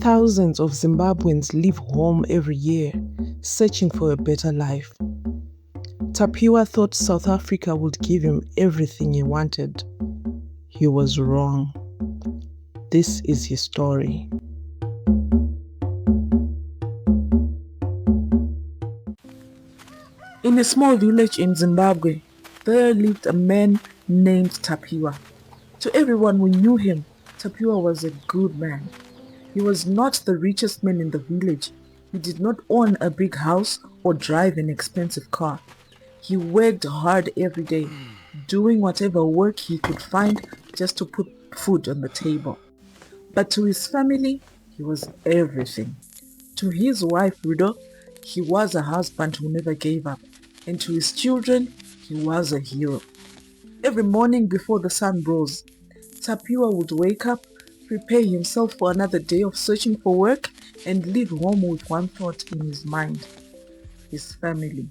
Thousands of Zimbabweans leave home every year, searching for a better life. Tapiwa thought South Africa would give him everything he wanted. He was wrong. This is his story. In a small village in Zimbabwe, there lived a man named Tapiwa. To everyone who knew him, Tapiwa was a good man. He was not the richest man in the village. He did not own a big house or drive an expensive car. He worked hard every day, doing whatever work he could find just to put food on the table. But to his family, he was everything. To his wife, Rudo, he was a husband who never gave up. And to his children, he was a hero. Every morning before the sun rose, Tapiwa would wake up, prepare himself for another day of searching for work, and leave home with one thought in his mind: his family.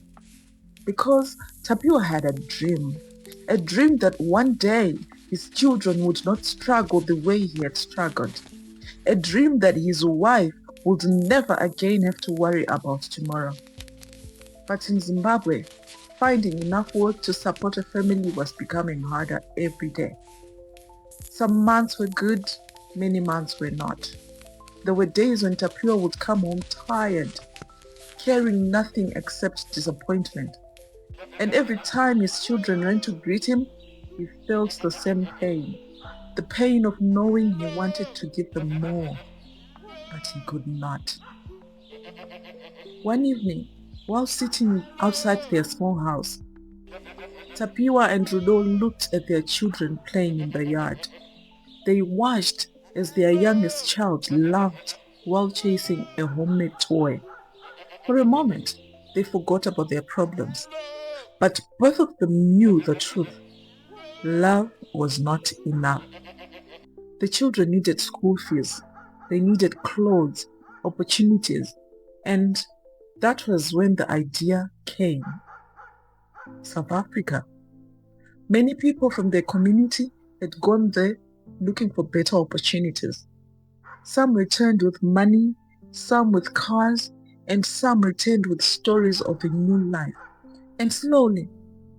Because Tapiwa had a dream that one day his children would not struggle the way he had struggled, a dream that his wife would never again have to worry about tomorrow. But in Zimbabwe, finding enough work to support a family was becoming harder every day. Some months were good, many months were not. There were days when Tapiwa would come home tired, carrying nothing except disappointment. And every time his children ran to greet him, he felt the same pain. The pain of knowing he wanted to give them more, but he could not. One evening, while sitting outside their small house, Tapiwa and Rudo looked at their children playing in the yard. They watched as their youngest child laughed while chasing a homemade toy. For a moment, they forgot about their problems. But both of them knew the truth. Love was not enough. The children needed school fees. They needed clothes, opportunities, and that was when the idea came. South Africa. Many people from their community had gone there looking for better opportunities. Some returned with money, some with cars, and some returned with stories of a new life. And slowly,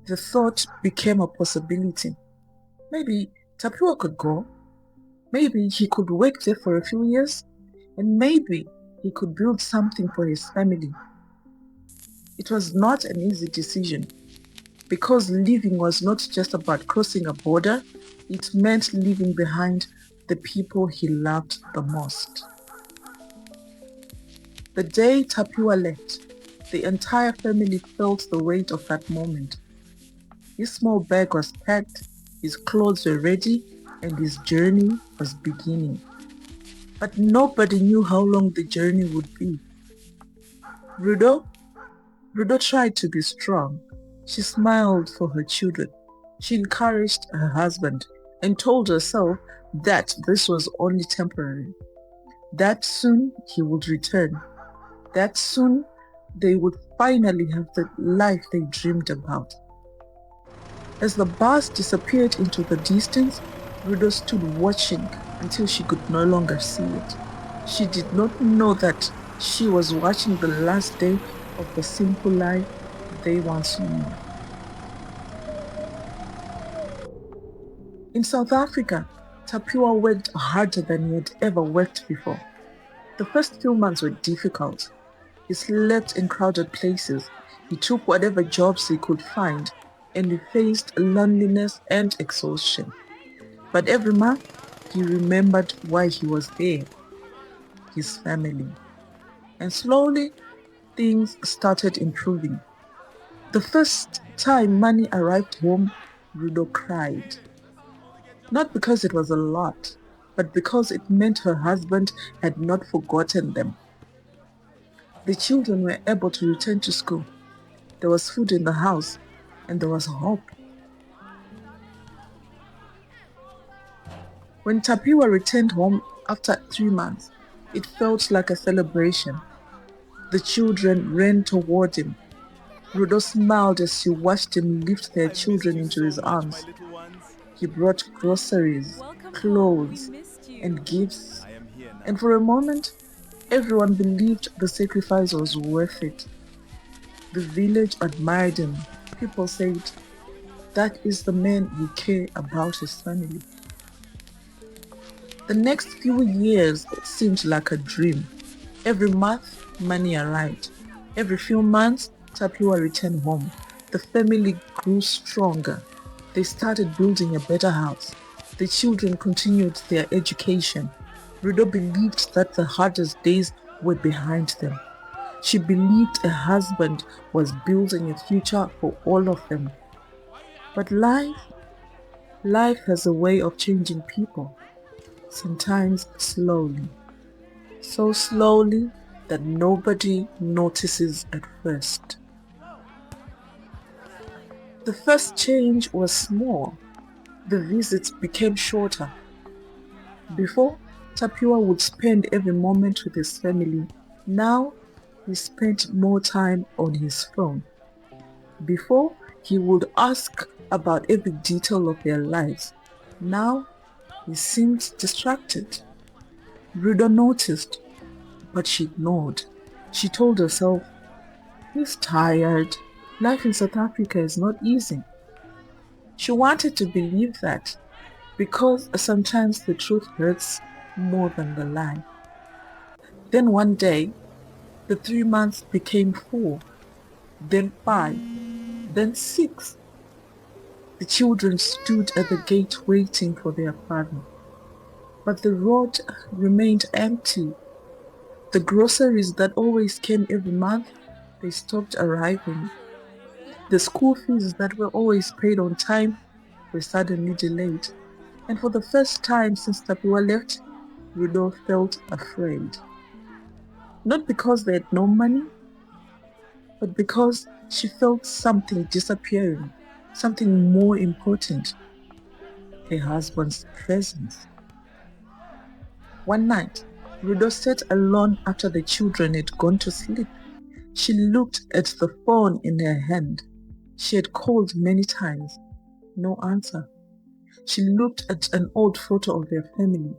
the thought became a possibility. Maybe Tapiwa could go. Maybe he could work there for a few years. And maybe he could build something for his family. It was not an easy decision, because leaving was not just about crossing a border. It meant leaving behind the people he loved the most. The day Tapiwa left, the entire family felt the weight of that moment. His small bag was packed, his clothes were ready, and his journey was beginning. But nobody knew how long the journey would be. Rudo tried to be strong. She smiled for her children. She encouraged her husband and told herself that this was only temporary. That soon he would return. That soon they would finally have the life they dreamed about. As the bus disappeared into the distance, Rudo stood watching until she could no longer see it. She did not know that she was watching the last day of the simple life they once knew. In South Africa, Tapiwa worked harder than he had ever worked before. The first few months were difficult. He slept in crowded places. He took whatever jobs he could find, and he faced loneliness and exhaustion. But every month, he remembered why he was there: his family. And slowly, things started improving. The first time money arrived home, Rudo cried. Not because it was a lot, but because it meant her husband had not forgotten them. The children were able to return to school. There was food in the house, and there was hope. When Tapiwa returned home after 3 months, it felt like a celebration. The children ran toward him. Rudo smiled as she watched him lift their children into his arms. He brought groceries, clothes, and gifts. And for a moment, Everyone believed the sacrifice was worth it. The village admired him. People said, "That is the man who cares about his family." The next few years seemed like a dream. Every month, money arrived. Every few months, Tapiwa returned home. The family grew stronger. They started building a better house. The children continued their education. Rudo believed that the hardest days were behind them. She believed a husband was building a future for all of them. But life has a way of changing people, sometimes slowly. So slowly that nobody notices at first. The first change was small. The visits became shorter. Before, Tapiwa would spend every moment with his family. Now, he spent more time on his phone. Before, he would ask about every detail of their lives. Now, he seemed distracted. Ruda noticed, but she ignored. She told herself, "He's tired. Life in South Africa is not easy." She wanted to believe that, because sometimes the truth hurts more than the lie. Then one day, the 3 months became 4, then 5, then 6. The children stood at the gate waiting for their father. But the road remained empty. The groceries that always came every month, they stopped arriving. The school fees that were always paid on time were suddenly delayed. And for the first time since Tapiwa left, Rudolph felt afraid. Not because they had no money, but because she felt something disappearing, something more important, her husband's presence. One night, Rudolph sat alone after the children had gone to sleep. She looked at the phone in her hand. She had called many times. No answer. She looked at an old photo of their family.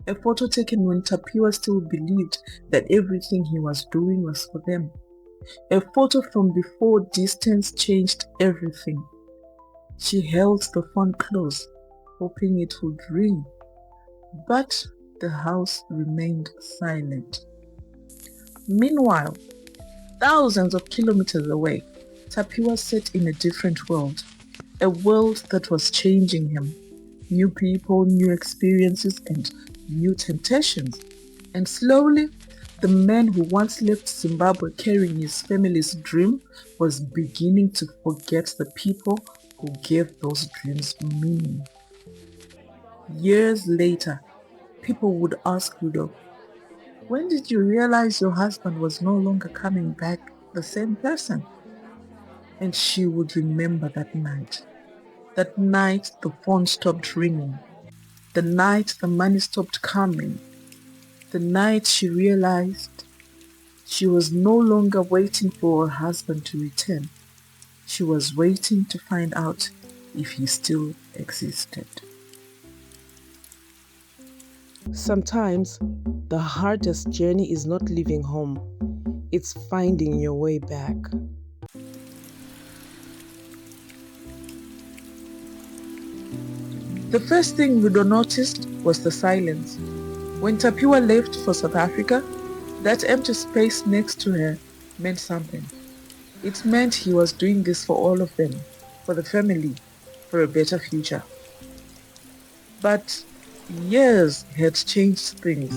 A photo taken when Tapiwa still believed that everything he was doing was for them. A photo from before distance changed everything. She held the phone close, hoping it would ring. But the house remained silent. Meanwhile, thousands of kilometers away, Tapiwa sat in a different world. A world that was changing him. New people, new experiences, and new temptations. And slowly, the man who once left Zimbabwe carrying his family's dream was beginning to forget the people who gave those dreams meaning. Years later, people would ask Rudolph, "When did you realize your husband was no longer coming back the same person?" And she would remember that night. That night the phone stopped ringing. The night the money stopped coming. The night she realized she was no longer waiting for her husband to return. She was waiting to find out if he still existed. Sometimes the hardest journey is not leaving home, it's finding your way back. The first thing Rudo noticed was the silence. When Tapiwa left for South Africa, that empty space next to her meant something. It meant he was doing this for all of them, for the family, for a better future. But years had changed things.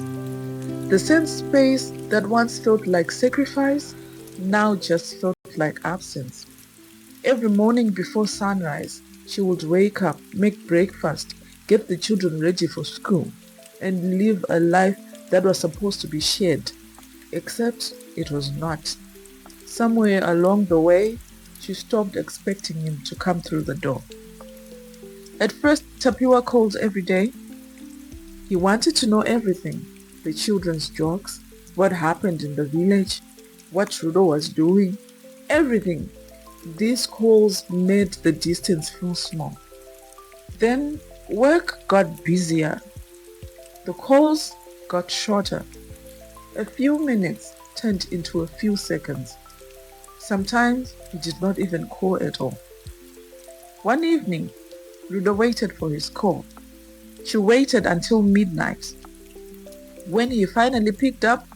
The same space that once felt like sacrifice now just felt like absence. Every morning before sunrise, she would wake up, make breakfast, get the children ready for school, and live a life that was supposed to be shared, except it was not. Somewhere along the way, she stopped expecting him to come through the door. At first, Tapiwa called every day. He wanted to know everything, the children's jokes, what happened in the village, what Rudo was doing, everything. These calls made the distance feel small. Then work got busier. The calls got shorter. A few minutes turned into a few seconds. Sometimes he did not even call at all. One evening, Rudo waited for his call. She waited until midnight. When he finally picked up,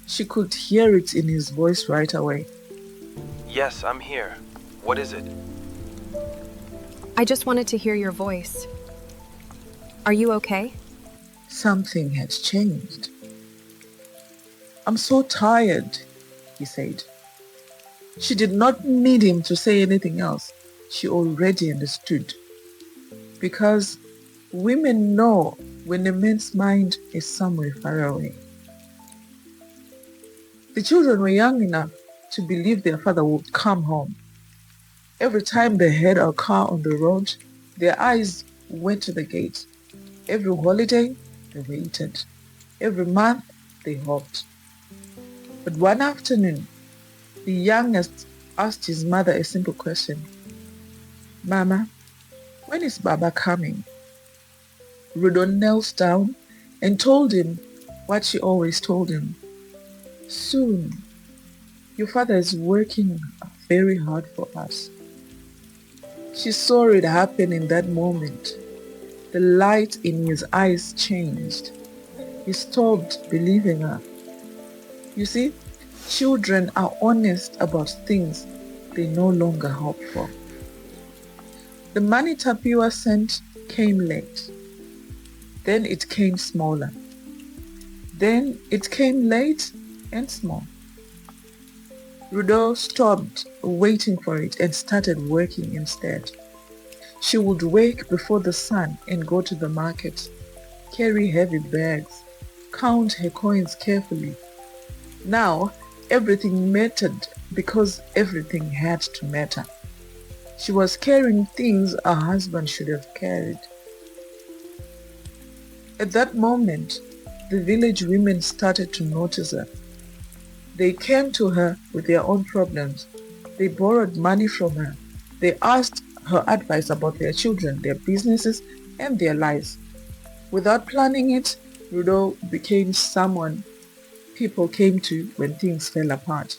she could hear it in his voice right away. Yes, I'm here. What is it? I just wanted to hear your voice. Are you okay? Something had changed. I'm so tired, he said. She did not need him to say anything else. She already understood. Because women know when a man's mind is somewhere far away. The children were young enough to believe their father would come home. Every time they heard a car on the road, their eyes went to the gate. Every holiday, they waited. Every month, they hoped. But one afternoon, the youngest asked his mother a simple question. Mama, when is Baba coming? Rudo knelt down and told him what she always told him. Soon, your father is working very hard for us. She saw it happen in that moment. The light in his eyes changed. He stopped believing her. You see, children are honest about things they no longer hope for. The money Tapiwa sent came late. Then it came smaller. Then it came late and small. Rudo stopped waiting for it and started working instead. She would wake before the sun and go to the market, carry heavy bags, count her coins carefully. Now, everything mattered because everything had to matter. She was carrying things her husband should have carried. At that moment, the village women started to notice her. They came to her with their own problems. They borrowed money from her. They asked her advice about their children, their businesses, and their lives. Without planning it, Rudo became someone people came to when things fell apart.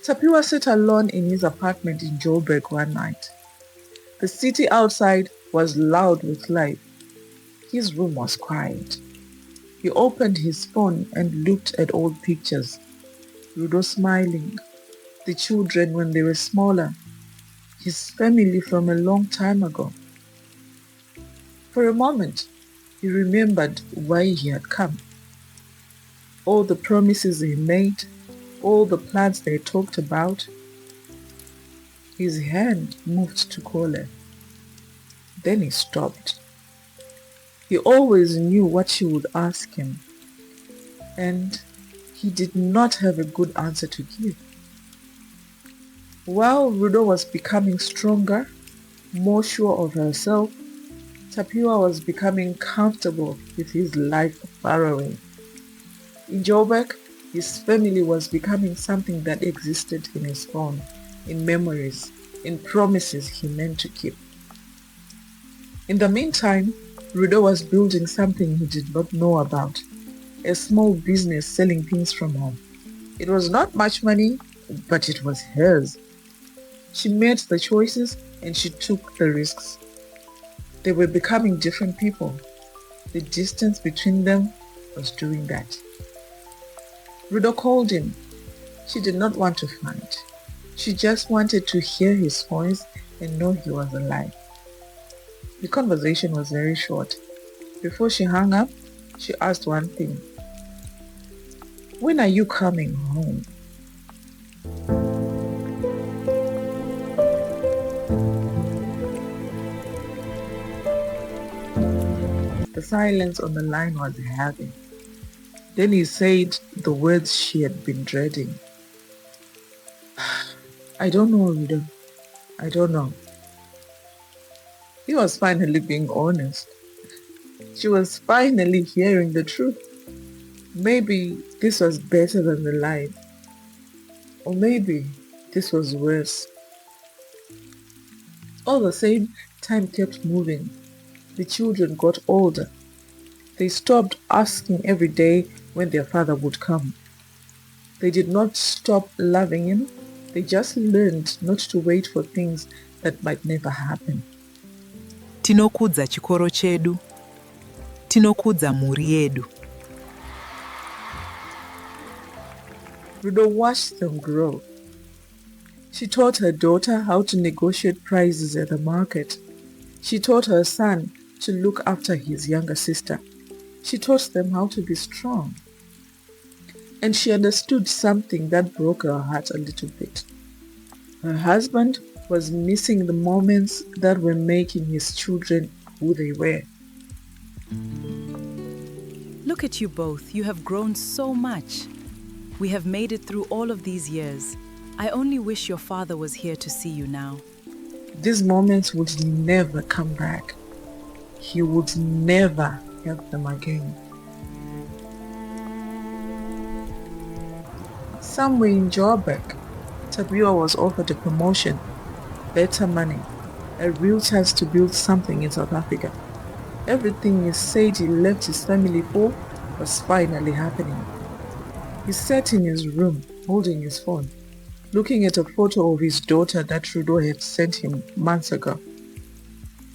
Tapiwa sat alone in his apartment in Joburg one night. The city outside was loud with life. His room was quiet. He opened his phone and looked at old pictures. Rudo smiling, the children when they were smaller, his family from a long time ago. For a moment, he remembered why he had come. All the promises he made, all the plans they talked about. His hand moved to call her. Then he stopped. He always knew what she would ask him, and he did not have a good answer to give. While Rudo was becoming stronger, more sure of herself, Tapiwa was becoming comfortable with his life far away. In Joburg, his family was becoming something that existed in his phone, in memories, in promises he meant to keep. In the meantime, Rudo was building something he did not know about, a small business selling things from home. It was not much money, but it was hers. She made the choices and she took the risks. They were becoming different people. The distance between them was doing that. Rudo called him. She did not want to fight. She just wanted to hear his voice and know he was alive. The conversation was very short. Before she hung up, she asked one thing. When are you coming home? The silence on the line was heavy. Then he said the words she had been dreading. I don't know, Rudo. I don't know. He was finally being honest. She was finally hearing the truth. Maybe this was better than the lie. Or maybe this was worse. All the same, time kept moving. The children got older. They stopped asking every day when their father would come. They did not stop loving him, they just learned not to wait for things that might never happen. Tinokudza chikoro chedu. Tinokudza mhuri yedu. Rudo watched them grow. She taught her daughter how to negotiate prices at the market. She taught her son to look after his younger sister. She taught them how to be strong. And she understood something that broke her heart a little bit. Her husband was missing the moments that were making his children who they were. Look at you both. You have grown so much. We have made it through all of these years. I only wish your father was here to see you now. These moments would never come back. He would never have them again. Somewhere in Joburg, Tapiwa was offered a promotion, better money, a real chance to build something in South Africa. Everything he said he left his family for was finally happening. He sat in his room, holding his phone, looking at a photo of his daughter that Rudo had sent him months ago.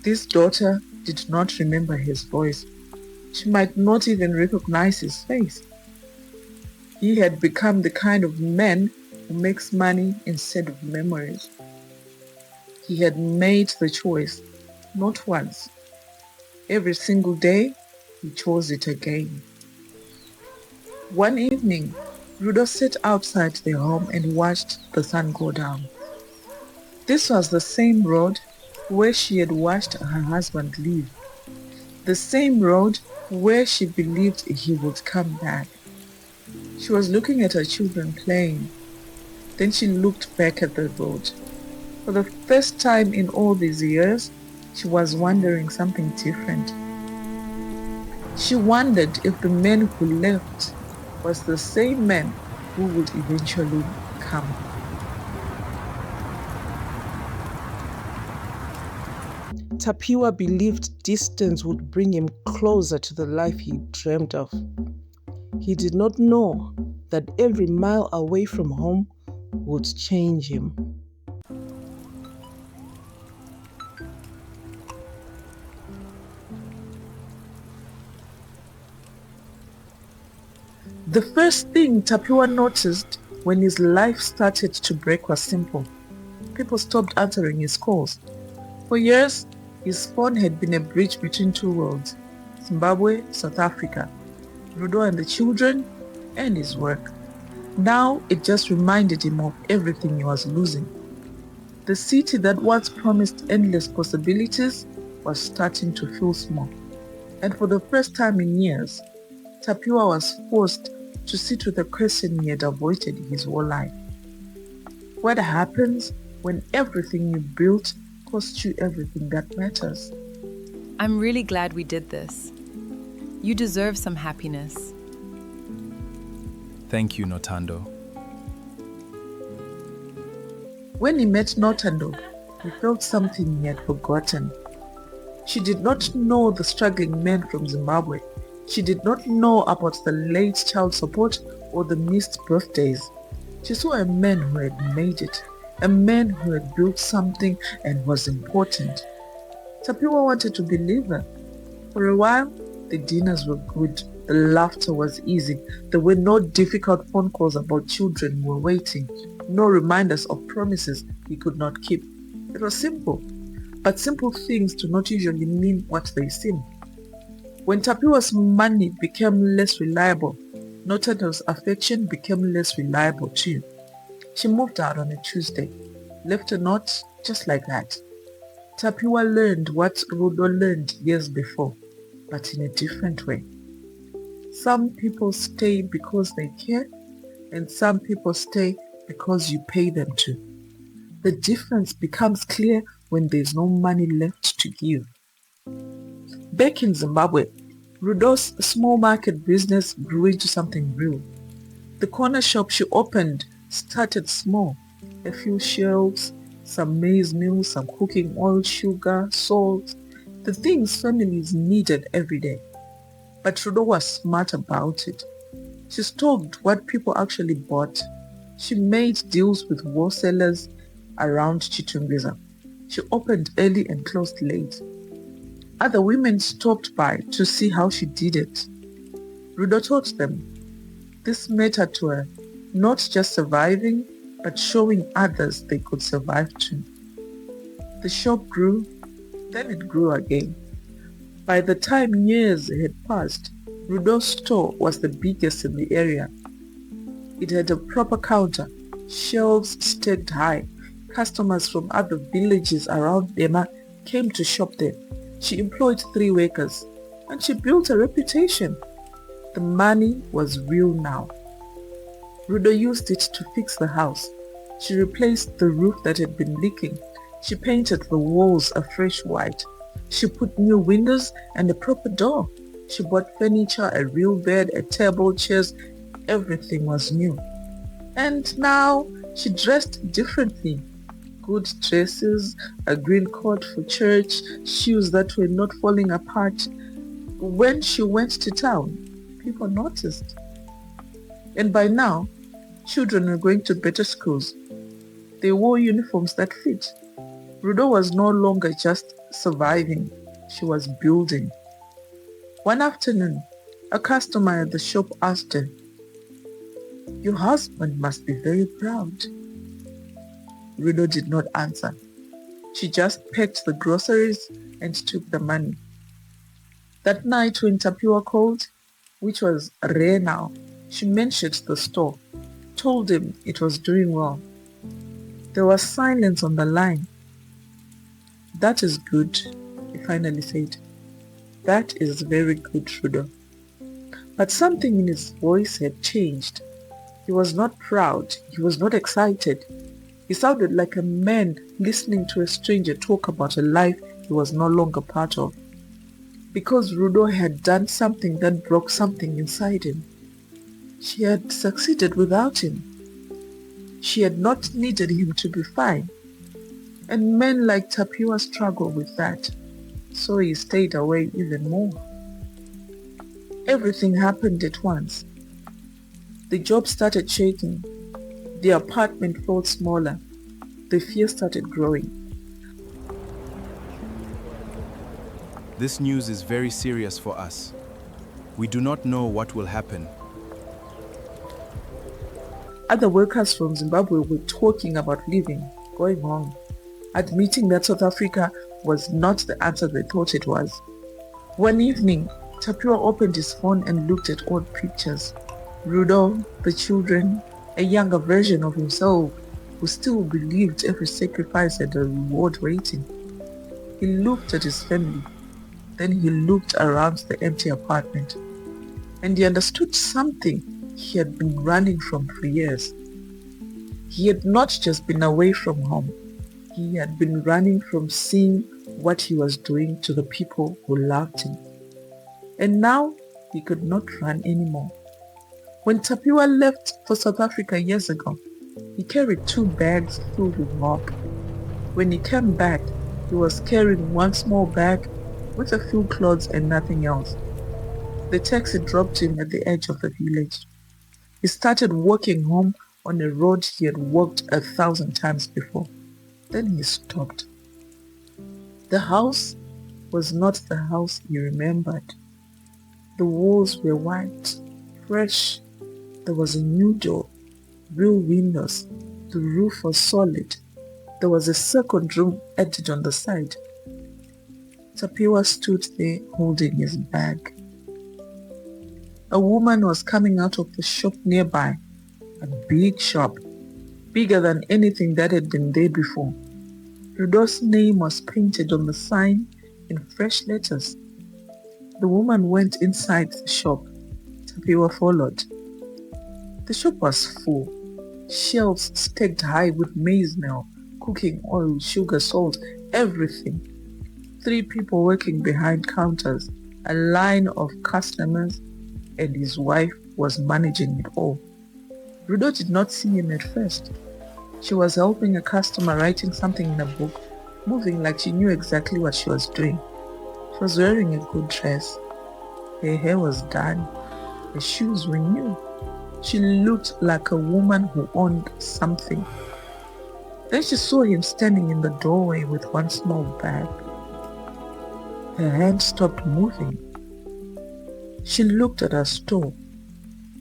This daughter did not remember his voice. She might not even recognize his face. He had become the kind of man who makes money instead of memories. He had made the choice, not once. Every single day, he chose it again. One evening, Rudo sat outside their home and watched the sun go down. This was the same road where she had watched her husband leave. The same road where she believed he would come back. She was looking at her children playing. Then she looked back at the road. For the first time in all these years, she was wondering something different. She wondered if the man who left was the same man who would eventually come. Tapiwa believed distance would bring him closer to the life he dreamed of. He did not know that every mile away from home would change him. The first thing Tapiwa noticed when his life started to break was simple. People stopped answering his calls. For years, his phone had been a bridge between two worlds, Zimbabwe, South Africa, Rudo and the children, and his work. Now it just reminded him of everything he was losing. The city that once promised endless possibilities was starting to feel small. And for the first time in years, Tapiwa was forced to sit with a question he had avoided his whole life. What happens when everything you built costs you everything that matters? I'm really glad we did this. You deserve some happiness. Thank you, Notando. When he met Notando, he felt something he had forgotten. She did not know the struggling man from Zimbabwe. She did not know about the late child support or the missed birthdays. She saw a man who had made it, a man who had built something and was important. Tapiwa wanted to believe her. For a while, the dinners were good, the laughter was easy, there were no difficult phone calls about children who were waiting, no reminders of promises he could not keep. It was simple, but simple things do not usually mean what they seem. When Tapiwa's money became less reliable, Notando's affection became less reliable too. She moved out on a Tuesday, left a note just like that. Tapiwa learned what Rudo learned years before, but in a different way. Some people stay because they care, and some people stay because you pay them to. The difference becomes clear when there's no money left to give. Back in Zimbabwe, Rudo's small market business grew into something real. The corner shop she opened started small, a few shelves, some maize meal, some cooking oil, sugar, salt, the things families needed every day. But Rudo was smart about it. She stocked what people actually bought. She made deals with wholesalers around Chitungwiza. She opened early and closed late. Other women stopped by to see how she did it. Rudo taught them. This mattered to her, not just surviving, but showing others they could survive too. The shop grew, then it grew again. By the time years had passed, Rudo's store was the biggest in the area. It had a proper counter, shelves stacked high. Customers from other villages around Dema came to shop there. She employed 3 workers, and she built a reputation. The money was real now. Rudo used it to fix the house. She replaced the roof that had been leaking. She painted the walls a fresh white. She put new windows and a proper door. She bought furniture, a real bed, a table, chairs. Everything was new. And now she dressed differently. Good dresses, a green coat for church, shoes that were not falling apart. When she went to town, people noticed. And by now, children were going to better schools. They wore uniforms that fit. Rudo was no longer just surviving, she was building. One afternoon, a customer at the shop asked her, "Your husband must be very proud." Rudo did not answer. She just packed the groceries and took the money. That night when Tapiwa called, which was rare now, she mentioned the store, told him it was doing well. There was silence on the line. "That is good," he finally said. "That is very good, Rudo." But something in his voice had changed. He was not proud. He was not excited. He sounded like a man listening to a stranger talk about a life he was no longer part of. Because Rudo had done something that broke something inside him. She had succeeded without him. She had not needed him to be fine. And men like Tapiwa struggle with that. So he stayed away even more. Everything happened at once. The job started shaking. The apartment felt smaller. The fear started growing. This news is very serious for us. We do not know what will happen. Other workers from Zimbabwe were talking about leaving, going home, admitting that South Africa was not the answer they thought it was. One evening, Tapiwa opened his phone and looked at old pictures. Rudo, the children, a younger version of himself who still believed every sacrifice had a reward waiting. He looked at his family. Then he looked around the empty apartment. And he understood something he had been running from for years. He had not just been away from home. He had been running from seeing what he was doing to the people who loved him. And now he could not run anymore. When Tapiwa left for South Africa years ago, he carried 2 bags filled with hope. When he came back, he was carrying 1 small bag with a few clothes and nothing else. The taxi dropped him at the edge of the village. He started walking home on a road he had walked 1,000 times before. Then he stopped. The house was not the house he remembered. The walls were white, fresh. There was a new door, real windows. The roof was solid. There was a second room added on the side. Tapiwa stood there holding his bag. A woman was coming out of the shop nearby, a big shop, bigger than anything that had been there before. Rudo's name was painted on the sign in fresh letters. The woman went inside the shop. Tapiwa followed. The shop was full. Shelves stacked high with maize meal, cooking oil, sugar, salt, everything. 3 people working behind counters, a line of customers, and his wife was managing it all. Rudo did not see him at first. She was helping a customer writing something in a book, moving like she knew exactly what she was doing. She was wearing a good dress. Her hair was done. Her shoes were new. She looked like a woman who owned something. Then she saw him standing in the doorway with one small bag. Her hand stopped moving. She looked at her store.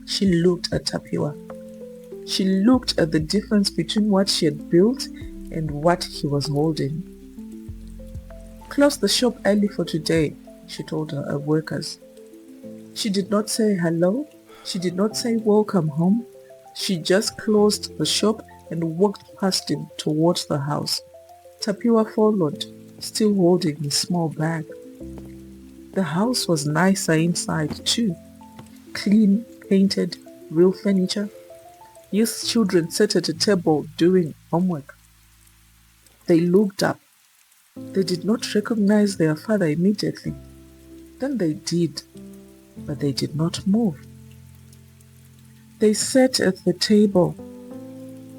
She looked at Tapiwa. She looked at the difference between what she had built and what he was holding. "Close the shop early for today," she told her workers. She did not say hello. She did not say welcome home. She just closed the shop and walked past him towards the house. Tapiwa followed, still holding his small bag. The house was nicer inside too. Clean, painted, real furniture. Youth children sat at a table doing homework. They looked up. They did not recognize their father immediately. Then they did, but they did not move. They sat at the table.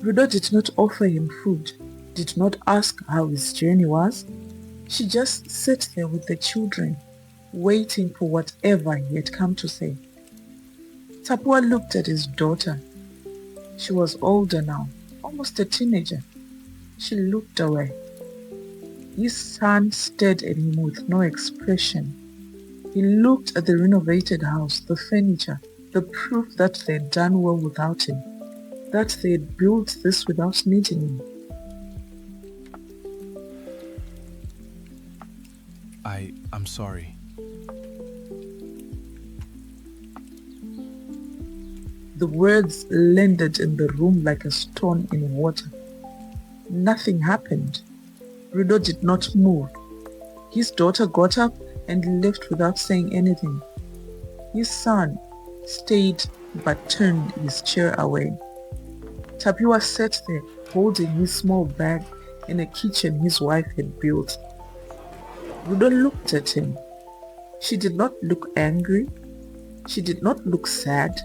Rudo did not offer him food, did not ask how his journey was. She just sat there with the children, waiting for whatever he had come to say. Tapiwa looked at his daughter. She was older now, almost a teenager. She looked away. His son stared at him with no expression. He looked at the renovated house, the furniture, the proof that they had done well without him, that they had built this without needing him. I'm sorry. The words landed in the room like a stone in water. Nothing happened. Rudo did not move. His daughter got up and left without saying anything. His son stayed but turned his chair away. Tapiwa sat there holding his small bag in a kitchen his wife had built. Rudo looked at him. She did not look angry. She did not look sad.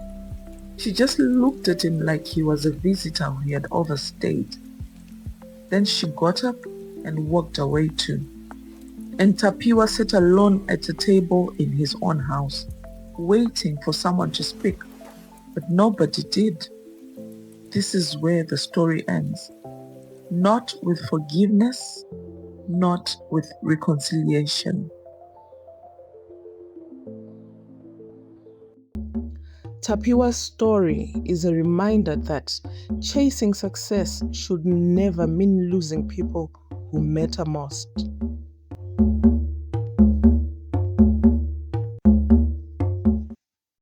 She just looked at him like he was a visitor who had overstayed. Then she got up and walked away too. And Tapiwa sat alone at a table in his own house, waiting for someone to speak, but nobody did. This is where the story ends. Not with forgiveness, not with reconciliation. Tapiwa's story is a reminder that chasing success should never mean losing people who matter most.